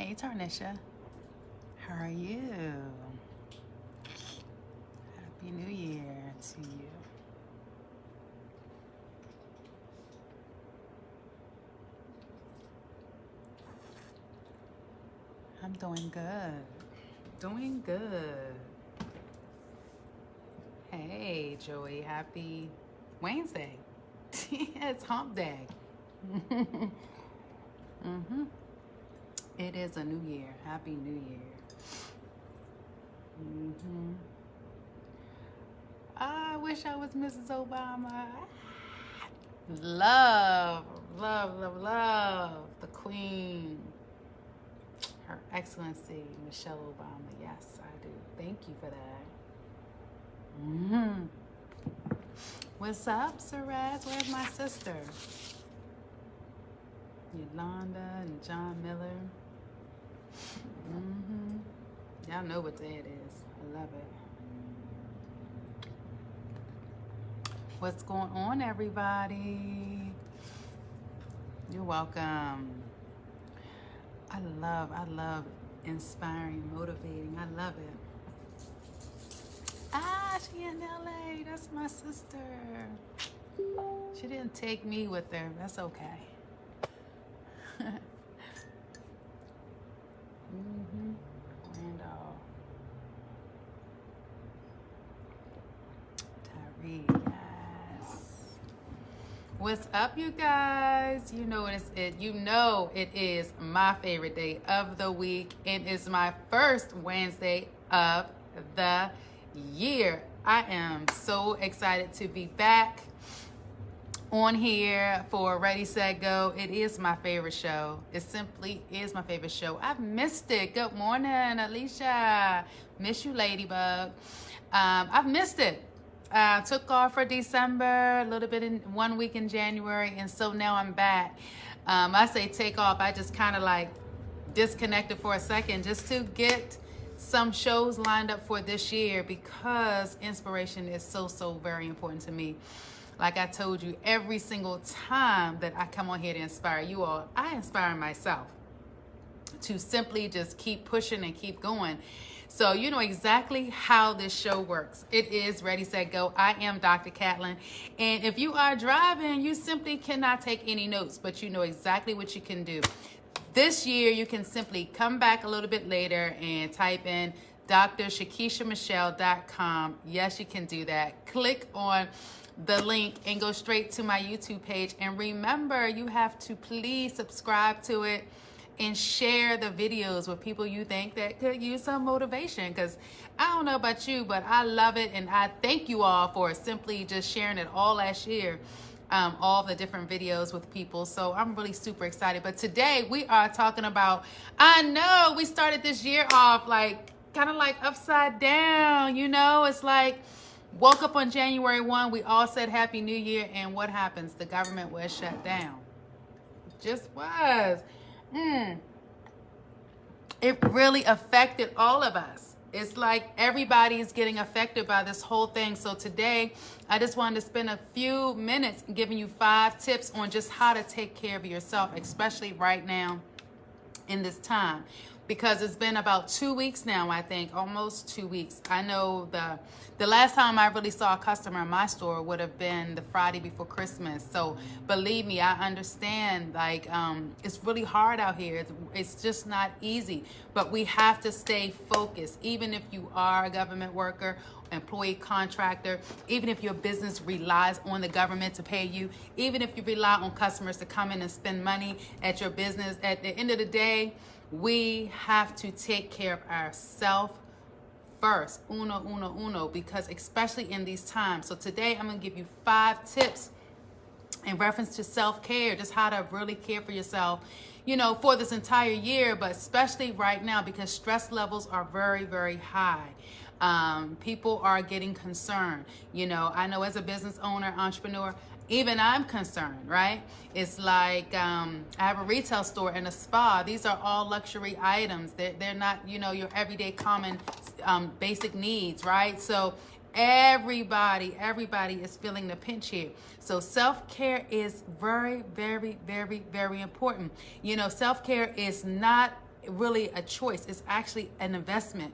Hey, Tarnisha. How are you? Happy New Year to you. I'm doing good. Doing good. Hey, Joey. Happy Wednesday. It's hump day. Mm-hmm. It is a new year. Happy New Year. Mm-hmm. I wish I was Mrs. Obama. Love, love, love, love the Queen. Her Excellency Michelle Obama. Yes, I do. Thank you for that. Mm-hmm. What's up, Saraz? Where's my sister? Yolanda and John Miller. Mm-hmm. Y'all know what day it is. I love it. What's going on, everybody? You're welcome. I love inspiring, motivating. I love it. Ah, she in LA. That's my sister. She didn't take me with her. That's okay. Mm-hmm. Randall. Tyree, yes. What's up, you guys? You know it is my favorite day of the week. It is my first Wednesday of the year. I am so excited to be back on here for Ready, Set, Go. It is my favorite show. It simply is my favorite show. I've missed it. Good morning, Alicia. Miss you, Ladybug. I've missed it. Took off for December, a little bit in 1 week in January, and so now I'm back. I say take off. I just kind of like disconnected for a second just to get some shows lined up for this year because inspiration is so very important to me. Like I told you, every single time that I come on here to inspire you all, I inspire myself to simply just keep pushing and keep going. So you know exactly how this show works. It is Ready, Set, Go. I am Dr. Catlin. And if you are driving, you simply cannot take any notes, but you know exactly what you can do. This year, you can simply come back a little bit later and type in drshakishamichelle.com. Yes, you can do that. Click on the link and go straight to my YouTube page. And remember, you have to please subscribe to it and share the videos with people you think that could use some motivation. Because I don't know about you, but I love it. And I thank you all for simply just sharing it all last year. All the different videos with people. So I'm really super excited. But today we are talking about, I know we started this year off like kind of like upside down, you know, it's like woke up on January 1, we all said Happy New Year, and what happens? The government was shut down. It just was. It really affected all of us. It's like everybody is getting affected by this whole thing. So today, I just wanted to spend a few minutes giving you 5 tips on just how to take care of yourself, especially right now in this time. Because it's been about 2 weeks now, I think, almost 2 weeks. I know the last time I really saw a customer in my store would have been the Friday before Christmas. So believe me, I understand, like, it's really hard out here. It's just not easy. But we have to stay focused, even if you are a government worker, employee, contractor, even if your business relies on the government to pay you, even if you rely on customers to come in and spend money at your business. At the end of the day, we have to take care of ourselves first, uno, because especially in these times. So today I'm going to give you 5 tips in reference to self-care, just how to really care for yourself, you know, for this entire year, but especially right now because stress levels are very high. People are getting concerned. You know, I know as a business owner, entrepreneur, even I'm concerned, right? It's like I have a retail store and a spa. These are all luxury items. They're not, you know, your everyday common basic needs, right? So everybody is feeling the pinch here. So self-care is very important. You know, self-care is not really a choice. It's actually an investment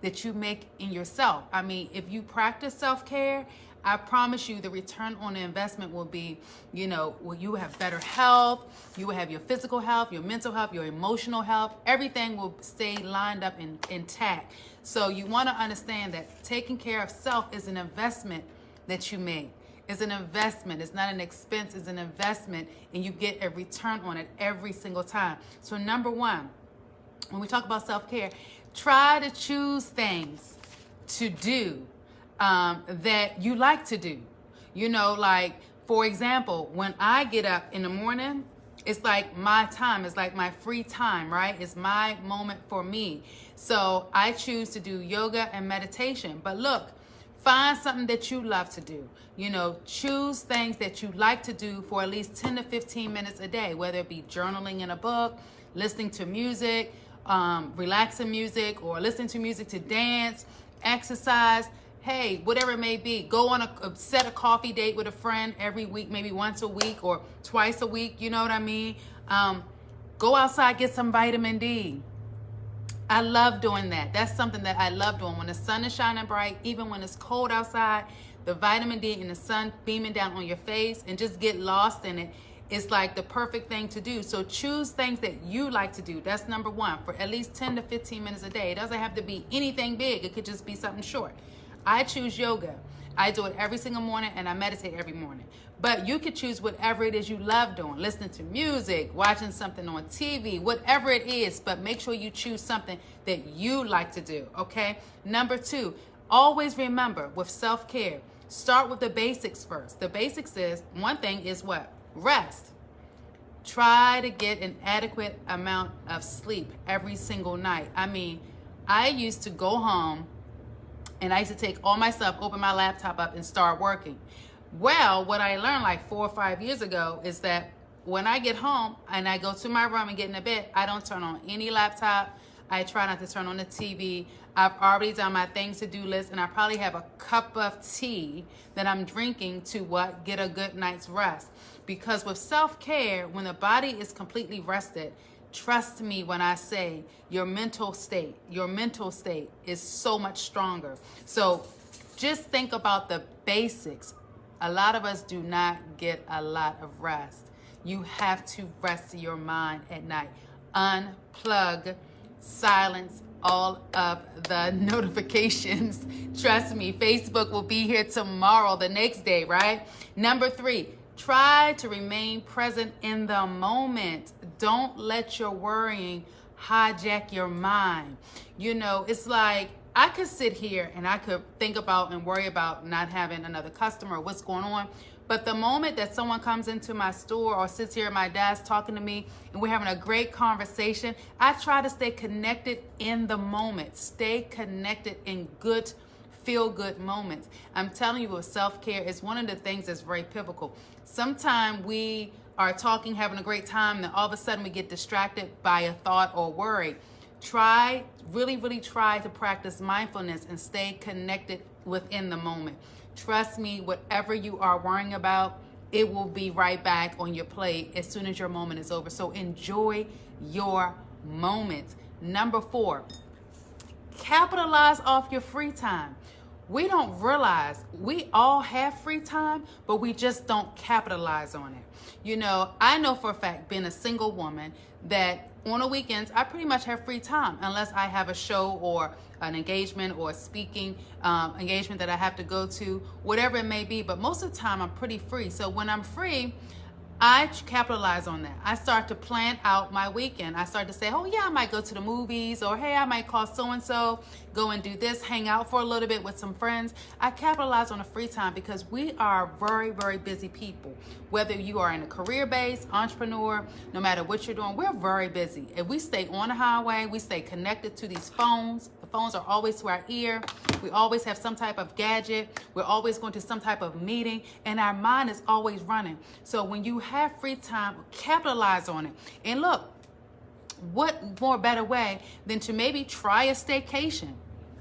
that you make in yourself. I mean, if you practice self-care, I promise you the return on the investment will be, you will have better health, you will have your physical health, your mental health, your emotional health, everything will stay lined up and intact. So you want to understand that taking care of self is an investment that you make. It's an investment. It's not an expense. It's an investment, and you get a return on it every single time. So number one, when we talk about self-care, try to choose things to do that you like to do. Like, for example, when I get up in the morning, it's like my time. It's like my free time, right? It's my moment for me. So I choose to do yoga and meditation. But look, find something that you love to do. Choose things that you like to do for at least 10 to 15 minutes a day, whether it be journaling in a book, listening to music, relaxing music, or listening to music to dance, exercise. Hey, whatever it may be, go on set a coffee date with a friend every week, maybe once a week or twice a week. You know what I mean? Go outside, get some vitamin D. I love doing that. That's something that I love doing. When the sun is shining bright, even when it's cold outside, the vitamin D and the sun beaming down on your face and just get lost in it. It's like the perfect thing to do. So choose things that you like to do. That's number one, for at least 10 to 15 minutes a day. It doesn't have to be anything big. It could just be something short. I choose yoga. I do it every single morning, and I meditate every morning. But you could choose whatever it is you love doing, listening to music, watching something on TV, whatever it is, but make sure you choose something that you like to do, okay? Number two, always remember with self-care, start with the basics first. The basics is, one thing is what? Rest. Try to get an adequate amount of sleep every single night. I mean, I used to go home and I used to take all my stuff, open my laptop up, and start working. Well, what I learned like 4 or 5 years ago is that when I get home and I go to my room and get in the bed, I don't turn on any laptop. I try not to turn on the TV. I've already done my things to do list, and I probably have a cup of tea that I'm drinking to get a good night's rest. Because with self-care, when the body is completely rested, trust me when I say your mental state is so much stronger. So just think about the basics. A lot of us do not get a lot of rest. You have to rest your mind at night. Unplug, silence all of the notifications. Trust me, Facebook will be here tomorrow, the next day, right? Number three, try to remain present in the moment. Don't let your worrying hijack your mind. It's like I could sit here and I could think about and worry about not having another customer or what's going on. But the moment that someone comes into my store or sits here at my desk talking to me and we're having a great conversation, I try to stay connected in the moment. Stay connected in good, feel-good moments. I'm telling you, with self-care, it's one of the things that's very pivotal. Sometimes we are talking, having a great time, and then all of a sudden we get distracted by a thought or worry. Really try to practice mindfulness and stay connected within the moment. Trust me, whatever you are worrying about, it will be right back on your plate as soon as your moment is over. So enjoy your moments. Number four, capitalize off your free time. We don't realize we all have free time, but we just don't capitalize on it. I know for a fact, being a single woman, that on the weekends, I pretty much have free time unless I have a show or an engagement or a speaking engagement that I have to go to, whatever it may be. But most of the time, I'm pretty free. So when I'm free, I capitalize on that. I start to plan out my weekend. I start to say, oh yeah, I might go to the movies, or hey, I might call so-and-so, go and do this, hang out for a little bit with some friends. I capitalize on the free time because we are very busy people. Whether you are in a career-based entrepreneur, no matter what you're doing, we're very busy. If we stay on the highway, we stay connected to these phones. The phones are always to our ear. We always have some type of gadget. We're always going to some type of meeting, and our mind is always running. So when you have free time, capitalize on it. And look, what more better way than to maybe try a staycation?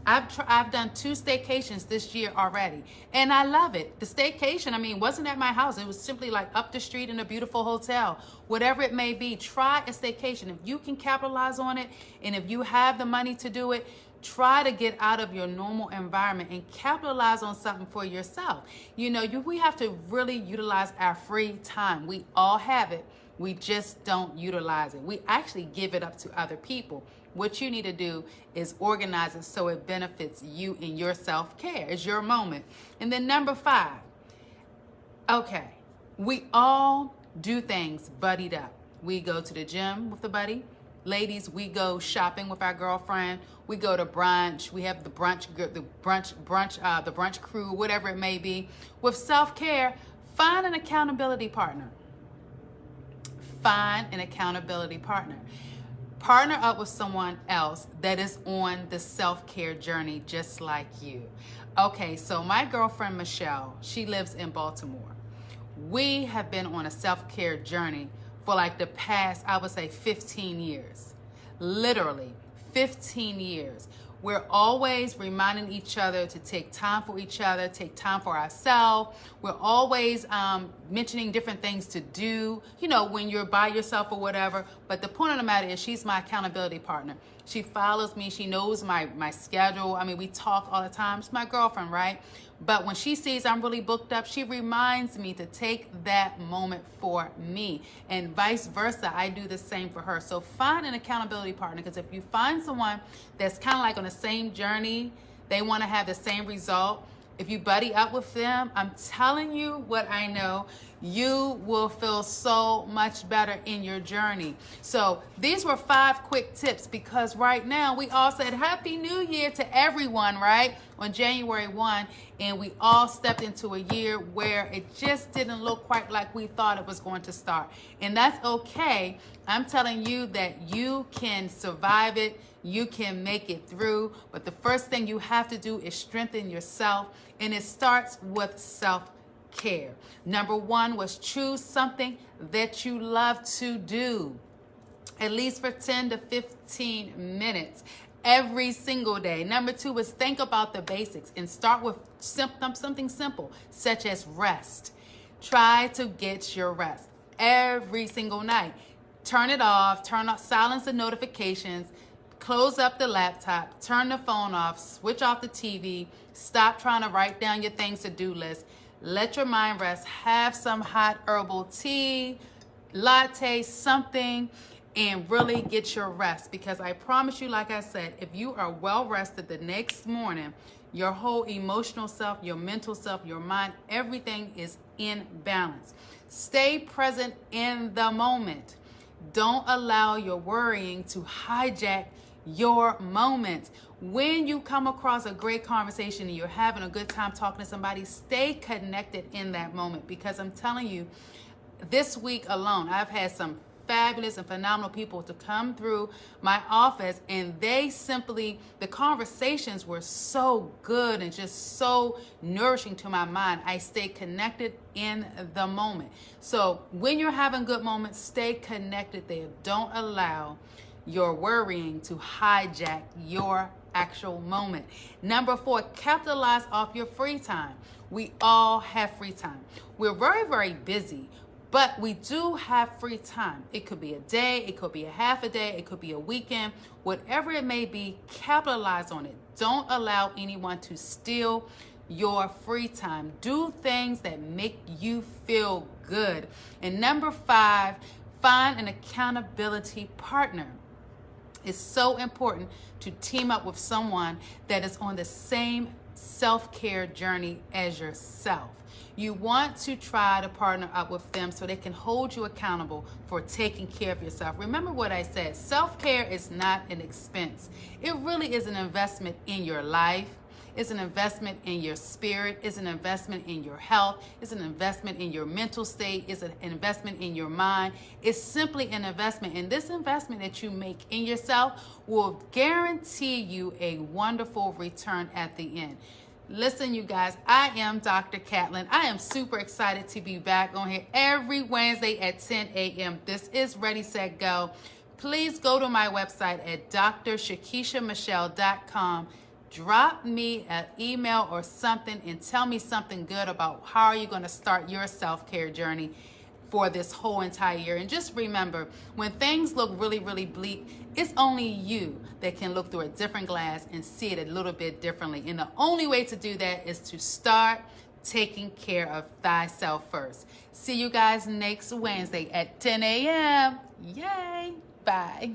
I've done 2 staycations this year already, and I love it. The staycation, I mean, wasn't at my house. It was simply like up the street in a beautiful hotel. Whatever it may be, try a staycation. If you can capitalize on it, and if you have the money to do it, try to get out of your normal environment and capitalize on something for yourself. You know, we have to really utilize our free time. We all have it. We just don't utilize it. We actually give it up to other people. What you need to do is organize it so it benefits you in your self-care. It's your moment. And then number 5, okay, we all do things buddied up. We go to the gym with a buddy. Ladies, we go shopping with our girlfriend. We go to brunch. We have the brunch crew, whatever it may be. With self-care, find an accountability partner. Find an accountability partner. Partner up with someone else that is on the self-care journey just like you. Okay, so my girlfriend Michelle, she lives in Baltimore. We have been on a self-care journey for like the past, I would say 15 years. Literally 15 years. We're always reminding each other to take time for each other, take time for ourselves. We're always mentioning different things to do, you know, when you're by yourself or whatever. But the point of the matter is she's my accountability partner. She follows me. She knows my schedule. I mean, we talk all the time. It's my girlfriend, right? But when she sees I'm really booked up, she reminds me to take that moment for me. And vice versa, I do the same for her. So find an accountability partner, because if you find someone that's kind of like on the same journey, they want to have the same result, if you buddy up with them, I'm telling you what I know, you will feel so much better in your journey. So these were 5 quick tips, because right now we all said Happy New Year to everyone, right? On January 1, and we all stepped into a year where it just didn't look quite like we thought it was going to start. And that's okay. I'm telling you that you can survive it. You can make it through. But the first thing you have to do is strengthen yourself. And it starts with self-care. Number 1 was choose something that you love to do, at least for 10 to 15 minutes every single day. Number 2 is think about the basics and start with something simple, such as rest. Try to get your rest every single night. Turn it off, silence the notifications, close up the laptop, turn the phone off, switch off the TV, stop trying to write down your things to-do list. Let your mind rest. Have some hot herbal tea, latte, something, and really get your rest. Because I promise you, like I said, if you are well rested the next morning, your whole emotional self, your mental self, your mind, everything is in balance. Stay present in the moment. Don't allow your worrying to hijack your moment. When you come across a great conversation and you're having a good time talking to somebody, stay connected in that moment, because I'm telling you, this week alone, I've had some fabulous and phenomenal people to come through my office, and the conversations were so good and just so nourishing to my mind. I stay connected in the moment. So when you're having good moments, stay connected there. Don't allow your worrying to hijack your actual moment. Number 4, capitalize off your free time. We all have free time. We're very, very busy, but we do have free time. It could be a day, it could be a half a day, it could be a weekend, whatever it may be, capitalize on it. Don't allow anyone to steal your free time. Do things that make you feel good. And number 5, find an accountability partner. It's so important to team up with someone that is on the same self-care journey as yourself. You want to try to partner up with them so they can hold you accountable for taking care of yourself. Remember what I said, self-care is not an expense. It really is an investment in your life. It's an investment in your spirit. It's an investment in your health. It's an investment in your mental state. It's an investment in your mind. It's simply an investment. And this investment that you make in yourself will guarantee you a wonderful return at the end. Listen, you guys, I am Dr. Catlin. I am super excited to be back on here every Wednesday at 10 a.m. This is Ready, Set, Go. Please go to my website at drshakishamichelle.com. drop me an email or something and tell me something good about how are you going to start your self-care journey for this whole entire year. And just remember, when things look really, really bleak, it's only you that can look through a different glass and see it a little bit differently. And the only way to do that is to start taking care of thyself first. See you guys next Wednesday at 10 a.m. Yay! Bye.